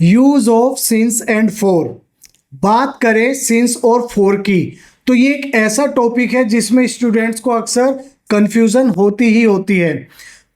Use of since and for. बात करें since और फॉर की, तो ये एक ऐसा टॉपिक है जिसमें स्टूडेंट्स को अक्सर कंफ्यूजन होती ही होती है।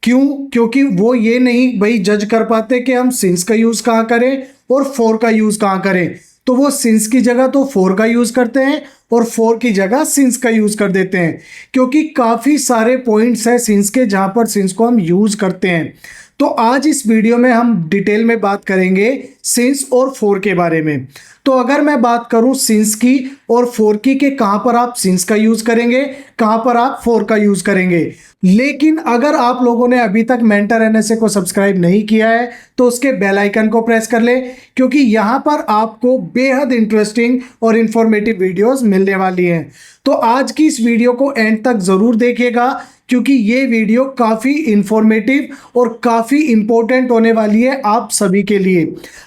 क्यों? क्योंकि वो ये नहीं भाई जज कर पाते कि हम सिंस का यूज कहाँ करें और फॉर का यूज कहाँ करें। तो वो सिंस की जगह तो फॉर का यूज करते हैं और फॉर की जगह सिंस का यूज कर देते हैं, क्योंकि काफी सारे पॉइंट्स हैं सिंस के जहां पर सिंस को हम यूज करते हैं। तो आज इस वीडियो में हम डिटेल में बात करेंगे सिंस और फॉर के बारे में। तो अगर मैं बात करूं सिंस की और फॉर की के कहां पर आप सिंस का यूज करेंगे, कहां पर आप फॉर का यूज करेंगे। लेकिन अगर आप लोगों ने अभी तक मेंटर एनएसए को सब्सक्राइब नहीं किया है तो उसके बेल आइकन को प्रेस कर ले, क्योंकि यहां पर आपको बेहद इंटरेस्टिंग और इंफॉर्मेटिव वीडियोस मिलने वाली हैं। तो आज की इस वीडियो को एंड तक जरूर देखिएगा, क्योंकि ये वीडियो काफ़ी इंफॉर्मेटिव और काफ़ी इंपॉर्टेंट होने वाली है आप सभी के लिए।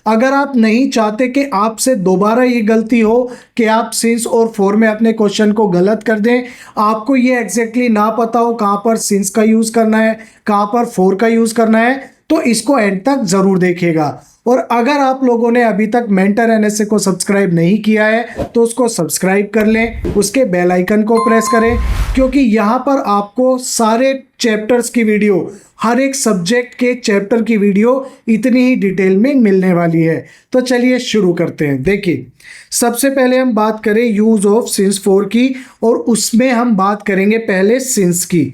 अगर आप नहीं चाहते कि आपसे दोबारा ये गलती हो कि आप सिंस और फॉर में अपने क्वेश्चन को गलत कर दें, आपको ये एग्जैक्टली ना पता हो कहाँ पर सिंस का यूज़ करना है, कहाँ पर फॉर का यूज़ करना है, तो इसको एंड तक ज़रूर देखिएगा। और अगर आप लोगों ने अभी तक मेंटर एनएसए को सब्सक्राइब नहीं किया है तो उसको सब्सक्राइब कर लें, उसके बेल आइकन को प्रेस करें, क्योंकि यहाँ पर आपको सारे चैप्टर्स की वीडियो, हर एक सब्जेक्ट के चैप्टर की वीडियो इतनी ही डिटेल में मिलने वाली है। तो चलिए शुरू करते हैं। देखिए, सबसे पहले हम बात करें यूज ऑफ सिंस फॉर की, और उसमें हम बात करेंगे पहले सिंस की।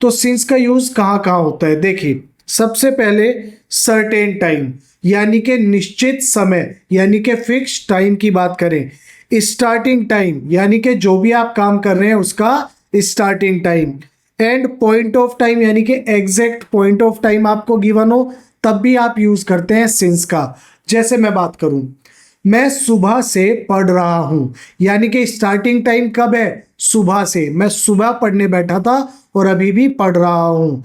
तो सिंस का यूज कहाँ कहाँ होता है। देखिए, सबसे पहले सर्टेन टाइम यानी कि निश्चित समय, यानी कि फिक्स टाइम की बात करें। स्टार्टिंग टाइम यानी कि जो भी आप काम कर रहे हैं उसका starting time. And point of time यानी कि एग्जैक्ट पॉइंट ऑफ टाइम आपको गिवन हो तब भी आप यूज करते हैं सिंस का। जैसे मैं बात करूं, मैं सुबह से पढ़ रहा हूं, यानी कि स्टार्टिंग टाइम कब है? सुबह से। मैं सुबह पढ़ने बैठा था और अभी भी पढ़ रहा हूं।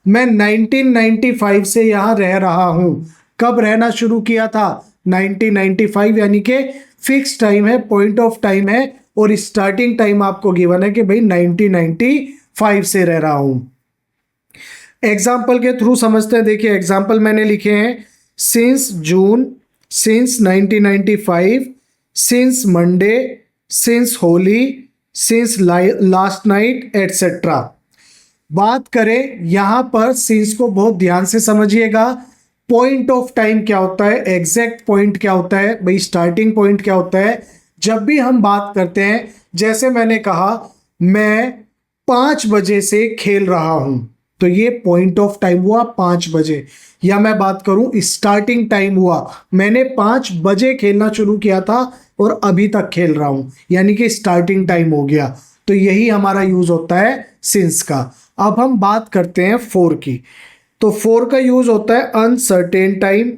मैं 1995 से यहाँ रह रहा हूं। कब रहना शुरू किया था? 1995, यानी कि फिक्स टाइम है, पॉइंट ऑफ टाइम है, और स्टार्टिंग टाइम आपको गिवन है कि भाई 1995 से रह रहा हूं। एग्जाम्पल के थ्रू समझते हैं। देखिए, एग्जाम्पल मैंने लिखे हैं since June, since 1995, since Monday, since Holi, since last night, etcetera. बात करें यहां पर सिंस को बहुत ध्यान से समझिएगा। पॉइंट ऑफ टाइम क्या होता है, एग्जैक्ट पॉइंट क्या होता है, भाई स्टार्टिंग पॉइंट क्या होता है। जब भी हम बात करते हैं, जैसे मैंने कहा मैं 5 बजे से खेल रहा हूं, तो ये पॉइंट ऑफ टाइम हुआ 5 बजे। या मैं बात करूं स्टार्टिंग टाइम हुआ, मैंने 5 बजे खेलना शुरू किया था और अभी तक खेल रहा हूं, यानी कि स्टार्टिंग टाइम हो गया। तो यही हमारा यूज होता है सिंस का। अब हम बात करते हैं फॉर की। तो फॉर का यूज होता है uncertain time,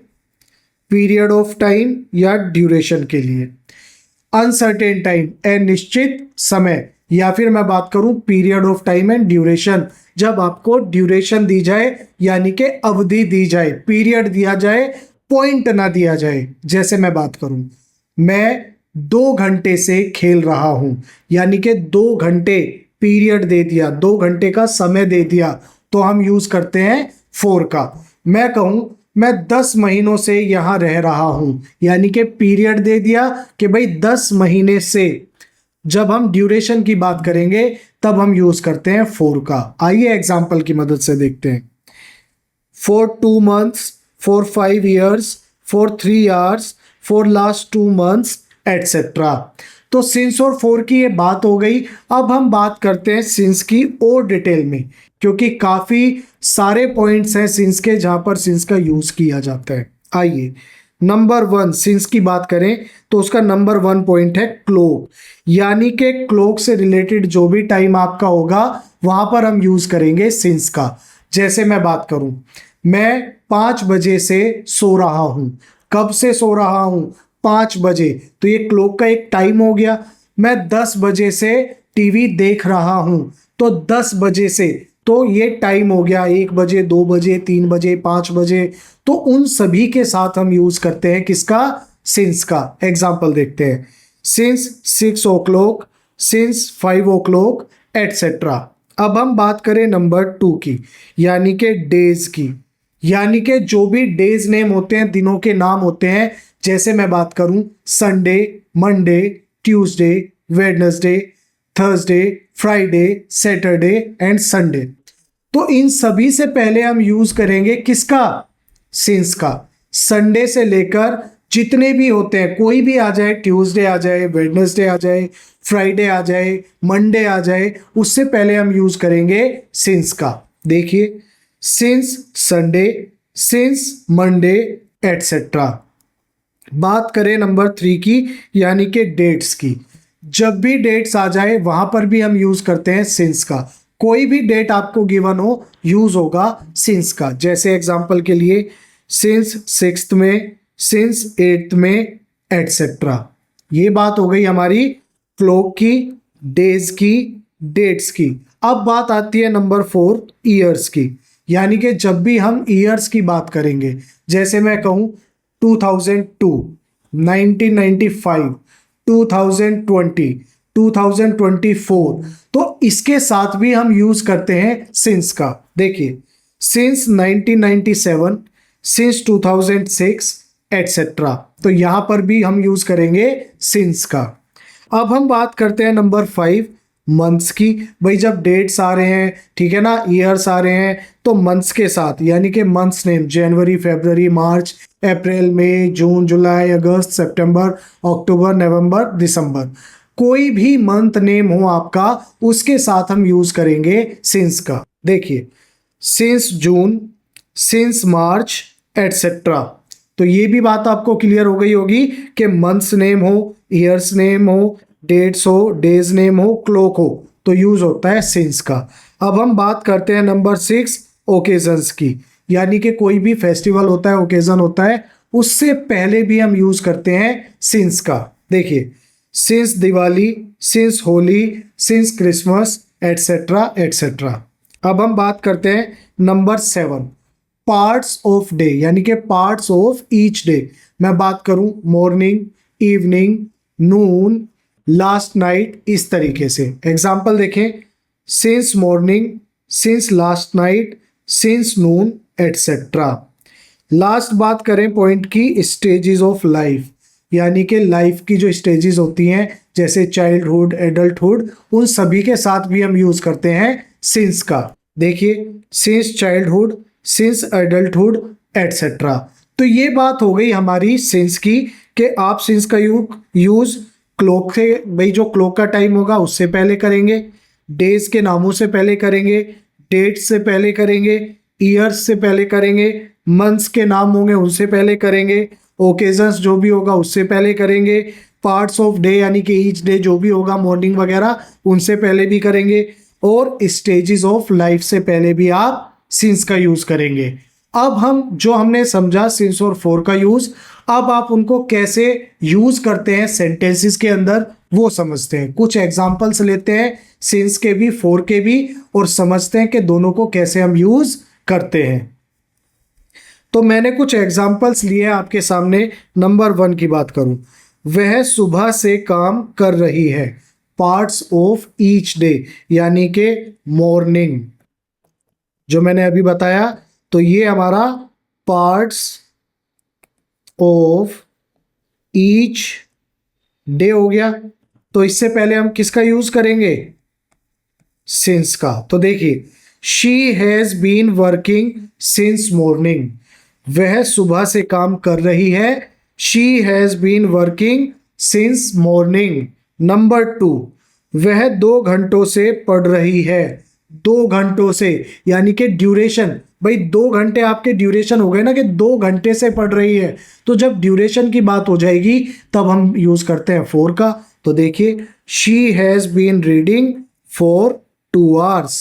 period of time या ड्यूरेशन के लिए। अनसर्टेन टाइम अनिश्चित समय, या फिर मैं बात करूं period of time and duration, जब आपको ड्यूरेशन दी जाए यानी कि अवधि दी जाए, पीरियड दिया जाए, पॉइंट ना दिया जाए। जैसे मैं बात करूं मैं 2 घंटे से खेल रहा हूं, यानी कि 2 घंटे पीरियड दे दिया, 2 घंटे का समय दे दिया, तो हम यूज करते हैं फॉर का। मैं कहूं मैं 10 महीनों से यहां रह रहा हूं, यानी कि पीरियड दे दिया कि भाई 10 महीने से। जब हम ड्यूरेशन की बात करेंगे तब हम यूज करते हैं फॉर का। आइए एग्जांपल की मदद से देखते हैं। For 2 months, for 5 years, for 3 hours, for last 2 months, etcetera. तो सिंस और फॉर की ये बात हो गई। अब हम बात करते हैं सिंस की और डिटेल में, क्योंकि काफी सारे पॉइंट्स हैं सिंस के जहां पर सिंस का यूज किया जाता है। आइए, नंबर 1 सिंस की बात करें तो उसका नंबर 1 पॉइंट है क्लॉक, यानी कि क्लॉक से रिलेटेड जो भी टाइम आपका होगा वहां पर हम यूज करेंगे सिंस का। जैसे मैं बात करूं मैं 5 बजे से सो रहा हूं। कब से सो रहा हूं? 5 बजे। तो ये क्लॉक का एक टाइम हो गया। मैं 10 बजे से टीवी देख रहा हूं, तो 10 बजे से, तो ये टाइम हो गया 1 बजे, 2 बजे, 3 बजे, 5 बजे। तो उन सभी के साथ हम यूज करते हैं किसका? सिंस का। एग्जाम्पल देखते हैं। Since 6 o'clock, since 5 o'clock, etcetera. अब हम बात करें नंबर 2 की, यानी कि डेज की, यानी कि जो भी डेज नेम होते हैं, दिनों के नाम होते हैं, जैसे मैं बात करूं Sunday, Monday, Tuesday, Wednesday, Thursday, Friday, Saturday and Sunday. तो इन सभी से पहले हम यूज करेंगे किसका? सिंस का। संडे से लेकर जितने भी होते हैं, कोई भी आ जाए, ट्यूसडे आ जाए, वेडनेसडे आ जाए, फ्राइडे आ जाए, मंडे आ जाए, उससे पहले हम यूज करेंगे सिंस का। देखिए, since Sunday, since Monday etcetera. बात करें नंबर 3 की, यानी कि डेट्स की। जब भी डेट्स आ जाए वहां पर भी हम यूज करते हैं सिंस का। कोई भी डेट आपको गिवन हो, यूज होगा सिंस का। जैसे एग्जांपल के लिए सिंस 6th में, सिंस 8th में एटसेट्रा। ये बात हो गई हमारी क्लॉक की, डेज की, डेट्स की। अब बात आती है नंबर 4 ईयर्स की। यानी कि जब भी हम ईयर्स की बात करेंगे, जैसे मैं कहूँ 2002, 1995, 2020, 2024, तो इसके साथ भी हम यूज करते हैं सिंस का। देखिए, सिंस 1997, सिंस 2006 एटसेट्रा। तो यहां पर भी हम यूज करेंगे सिंस का। अब हम बात करते हैं नंबर 5 मंथ्स की। भाई जब डेट्स आ रहे हैं, ठीक है ना, ईयर्स आ रहे हैं, तो मंथ्स के साथ, यानी कि मंथ्स नेम जनवरी, फरवरी, मार्च, अप्रैल, मई, जून, जुलाई, अगस्त, सितंबर, अक्टूबर, नवंबर, दिसंबर, कोई भी मंथ नेम हो आपका, उसके साथ हम यूज करेंगे सिंस का। देखिए, सिंस जून, सिंस मार्च एटसेट्रा। तो ये भी बात आपको क्लियर हो गई होगी कि मंथ्स नेम हो, ईयर्स नेम हो, डेट्स हो, डेज नेम हो, क्लॉक हो, तो यूज होता है सिंस का। अब हम बात करते हैं नंबर 6 ओकेजन्स की। यानी कि कोई भी फेस्टिवल होता है, ओकेजन होता है, उससे पहले भी हम यूज करते हैं सिंस का। देखिए, since Diwali, since Holi, since Christmas etcetera etcetera. अब हम बात करते हैं नंबर 7 पार्ट्स ऑफ डे, यानी कि पार्ट्स ऑफ ईच डे। मैं बात करूं morning, evening, noon, last night, इस तरीके से। एग्जाम्पल देखें, since morning, since last night, since noon etcetera. Last बात करें पॉइंट की, स्टेजेस ऑफ लाइफ। यानी कि लाइफ की जो स्टेजेस होती हैं, जैसे चाइल्डहुड, एडल्टहुड, उन सभी के साथ भी हम यूज करते हैं सिंस का। देखिए, since childhood, since adulthood etcetera. तो ये बात हो गई हमारी सिंस की, कि आप सिंस का यूज क्लॉक से, भाई जो क्लॉक का टाइम होगा उससे पहले करेंगे, डेज के नामों से पहले करेंगे, डेट से पहले करेंगे, ईयर्स से पहले करेंगे, मंथ्स के नाम होंगे उनसे पहले करेंगे, ओकेजन्स जो भी होगा उससे पहले करेंगे, पार्ट्स ऑफ डे यानी कि ईच डे जो भी होगा, मॉर्निंग वगैरह, उनसे पहले भी करेंगे, और स्टेजेस ऑफ लाइफ से पहले भी आप सिंस का यूज करेंगे। अब हम जो हमने समझा सिंस और फॉर का यूज, अब आप उनको कैसे यूज करते हैं सेंटेंसेस के अंदर वो समझते हैं। कुछ एग्जांपल्स लेते हैं सिंस के भी, फॉर के भी, और समझते हैं कि दोनों को कैसे हम यूज करते हैं। तो मैंने कुछ एग्जांपल्स लिए आपके सामने। नंबर 1 की बात करूं, वह सुबह से काम कर रही है, पार्ट्स ऑफ ईच डे, यानी कि मॉर्निंग जो मैंने अभी बताया, तो ये हमारा पार्ट्स ऑफ ईच डे हो गया। तो इससे पहले हम किसका यूज करेंगे? सिंस का। तो देखिए, she has been working since morning, वह सुबह से काम कर रही है, she has been working since morning. Number 2, वह 2 घंटों से पढ़ रही है, 2 घंटों से, यानी कि ड्यूरेशन। भाई 2 घंटे आपके ड्यूरेशन हो गए ना, कि 2 घंटे से पढ़ रही है, तो जब ड्यूरेशन की बात हो जाएगी तब हम यूज करते हैं फॉर का। तो देखिए, she has been reading for 2 hours,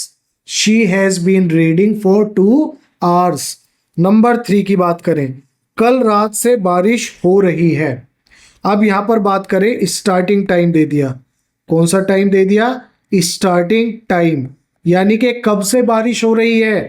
she has been reading for 2 hours। Number 3 की बात करें, कल रात से बारिश हो रही है। अब यहां पर बात करें, स्टार्टिंग टाइम दे दिया। कौन सा टाइम दे दिया? स्टार्टिंग टाइम, यानी कि कब से बारिश हो रही है?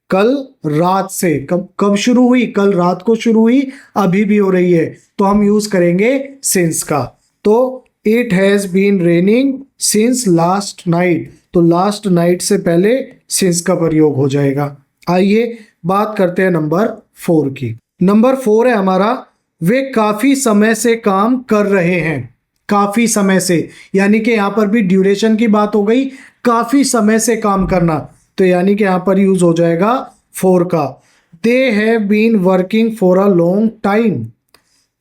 कल रात से। कब कब शुरू हुई? कल रात को शुरू हुई, अभी भी हो रही है, तो हम यूज करेंगे सिंस का। तो it has been raining since last night, तो लास्ट नाइट से पहले सिंस का प्रयोग हो जाएगा। आइए बात करते हैं नंबर 4 की। नंबर 4 है हमारा, वे काफी समय से काम कर रहे हैं। काफी समय से यानी कि यहां पर भी ड्यूरेशन की बात हो गई, काफी समय से काम करना, तो यानी कि यहां पर यूज हो जाएगा 4 का। They have been working for a long time.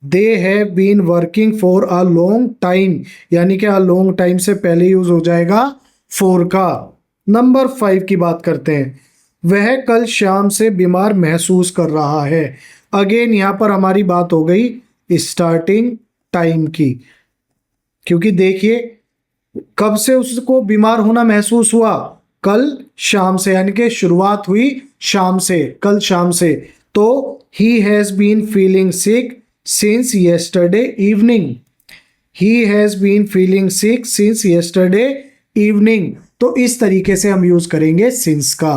They have been working for a long time, यानी कि अ लॉन्ग टाइम से पहले यूज हो जाएगा 4 का। नंबर 5 की बात करते हैं, वह कल शाम से बीमार महसूस कर रहा है। अगेन यहां पर हमारी बात हो गई स्टार्टिंग टाइम की, क्योंकि देखिए कब से उसको बीमार होना महसूस हुआ, कल शाम से, यानी कि शुरुआत हुई शाम से, कल शाम से। तो he has been feeling sick since yesterday evening. He has been feeling sick since yesterday evening. तो इस तरीके से हम यूज करेंगे सिंस का।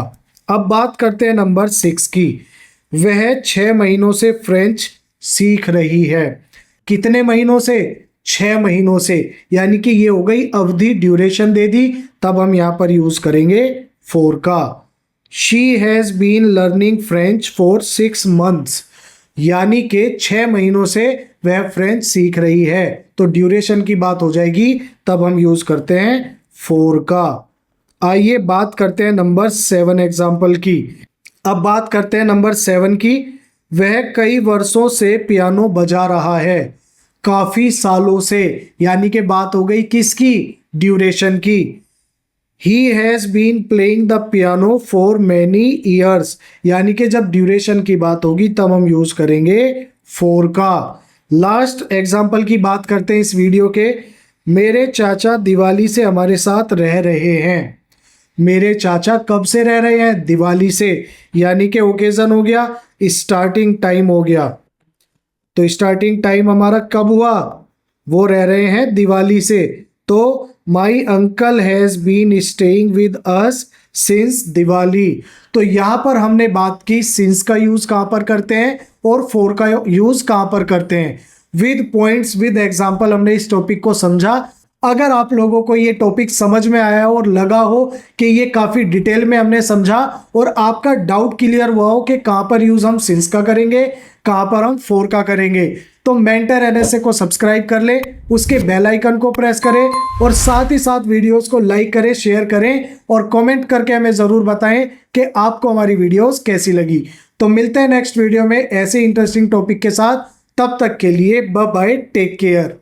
अब बात करते हैं नंबर 6 की। वह 6 महीनों से फ्रेंच सीख रही है। कितने महीनों से? 6 महीनों से, यानी कि ये हो गई अवधि, ड्यूरेशन दे दी, तब हम यहां पर यूज करेंगे 4 का। She has been learning French for 6 months, यानी कि 6 महीनों से वह फ्रेंच सीख रही है, तो ड्यूरेशन की बात हो जाएगी, तब हम यूज करते हैं 4 का। आइए बात करते हैं नंबर 7 एग्जाम्पल की। अब बात करते हैं नंबर 7 की। वह कई वर्षों से पियानो बजा रहा है। काफी सालों से, यानी कि बात हो गई किसकी? ड्यूरेशन की। He has been playing the piano for many years, यानी कि जब ड्यूरेशन की बात होगी तब हम यूज करेंगे 4 का। लास्ट एग्जाम्पल की बात करते हैं इस वीडियो के। मेरे चाचा दिवाली से हमारे साथ रह रहे हैं। मेरे चाचा कब से रह रहे हैं? दिवाली से, यानी कि ओकेजन हो गया, स्टार्टिंग टाइम हो गया। तो स्टार्टिंग टाइम हमारा कब हुआ? वो रह रहे हैं दिवाली से। तो my uncle has been staying with us since Diwali. तो यहां पर हमने बात की सिंस का यूज कहां पर करते हैं और 4 का यूज कहां पर करते हैं। विद पॉइंट्स, विद एग्जाम्पल हमने इस टॉपिक को समझा। अगर आप लोगों को ये टॉपिक समझ में आया और लगा हो कि ये काफी डिटेल में हमने समझा और आपका डाउट क्लियर हुआ हो कि कहां पर यूज हम सिंस का करेंगे, कहां पर हम 4 का करेंगे, तो मेंटर एनएसए को सब्सक्राइब कर ले, उसके बेल आइकन को प्रेस करें और साथ ही साथ वीडियोस को लाइक करें, शेयर करें और कमेंट करके हमें जरूर बताएं कि आपको हमारी वीडियोस कैसी लगी। तो मिलते हैं नेक्स्ट वीडियो में ऐसे इंटरेस्टिंग टॉपिक के साथ। तब तक के लिए बाय बाय, टेक केयर।